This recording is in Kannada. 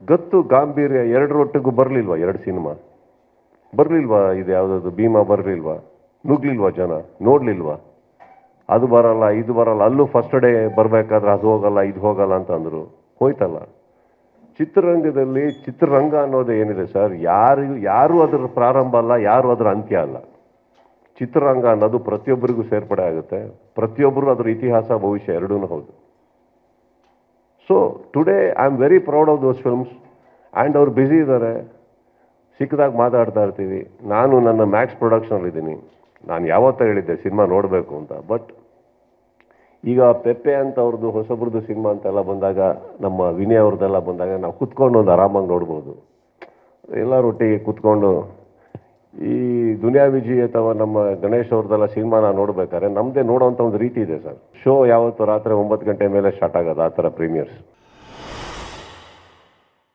ಗತ್ತು ಗಾಂಭೀರ್ಯ ಎರಡರೊಟ್ಟಿಗೂ ಬರಲಿಲ್ವಾ? ಎರಡು ಸಿನಿಮಾ ಬರಲಿಲ್ವಾ? ಇದು ಯಾವುದಾದ್ರು ಭೀಮಾ ಬರಲಿಲ್ವಾ? ನುಗ್ಲಿಲ್ವಾ? ಜನ ನೋಡಲಿಲ್ವಾ? ಅದು ಬರಲ್ಲ, ಇದು ಬರಲ್ಲ. ಅಲ್ಲೂ ಫಸ್ಟ್ ಡೇ ಬರಬೇಕಾದ್ರೆ ಅದು ಹೋಗಲ್ಲ, ಇದು ಹೋಗಲ್ಲ ಅಂತಂದರು. ಹೋಯ್ತಲ್ಲ. ಚಿತ್ರರಂಗದಲ್ಲಿ ಚಿತ್ರರಂಗ ಅನ್ನೋದು ಏನಿದೆ ಸರ್, ಯಾರು ಅದರ ಪ್ರಾರಂಭ ಅಲ್ಲ, ಯಾರು ಅದರ ಅಂತ್ಯ ಅಲ್ಲ. ಚಿತ್ರರಂಗ ಅನ್ನೋದು ಪ್ರತಿಯೊಬ್ಬರಿಗೂ ಸೇರ್ಪಡೆ ಆಗುತ್ತೆ. ಪ್ರತಿಯೊಬ್ಬರು ಅದರ ಇತಿಹಾಸ ಭವಿಷ್ಯ ಎರಡೂ ಹೌದು. So today I am very proud of those films. And ಅವ್ರು ಬ್ಯುಸಿ ಇದ್ದಾರೆ, ಸಿಕ್ಕದಾಗ ಮಾತಾಡ್ತಾ ಇರ್ತೀವಿ. ನಾನು ನನ್ನ ಮ್ಯಾಕ್ಸ್ ಪ್ರೊಡಕ್ಷನಲ್ಲಿದ್ದೀನಿ. ನಾನು ಯಾವತ್ತೂ ಹೇಳಿದ್ದೆ ಸಿನಿಮಾ ನೋಡಬೇಕು ಅಂತ. ಬಟ್ ಈಗ ಪೆಪ್ಪೆ ಅಂತ ಅವ್ರದ್ದು ಹೊಸಬ್ರದ್ದು ಸಿನಿಮಾ ಅಂತೆಲ್ಲ ಬಂದಾಗ, ನಮ್ಮ ವಿನಯ್ ಅವ್ರದ್ದೆಲ್ಲ ಬಂದಾಗ ನಾವು ಕುತ್ಕೊಂಡು ಒಂದು ಆರಾಮಾಗಿ ನೋಡ್ಬೋದು. ಎಲ್ಲರೊಟ್ಟಿಗೆ ಕುತ್ಕೊಂಡು ಈ ದುನಿಯಾ ವಿಜಯ್ ಅಥವಾ ನಮ್ಮ ಗಣೇಶ್ ಅವ್ರದ್ದೆಲ್ಲ ಸಿನಿಮಾನ ನೋಡ್ಬೇಕಾದ್ರೆ ನಮ್ಮದೇ ನೋಡೋವಂಥ ಒಂದು ರೀತಿ ಇದೆ ಸರ್. ಶೋ ಯಾವತ್ತು ರಾತ್ರಿ 9 ಗಂಟೆ ಮೇಲೆ ಸ್ಟಾರ್ಟ್ ಆಗೋದು, ಆ ಥರ ಪ್ರೀಮಿಯರ್ಸ್.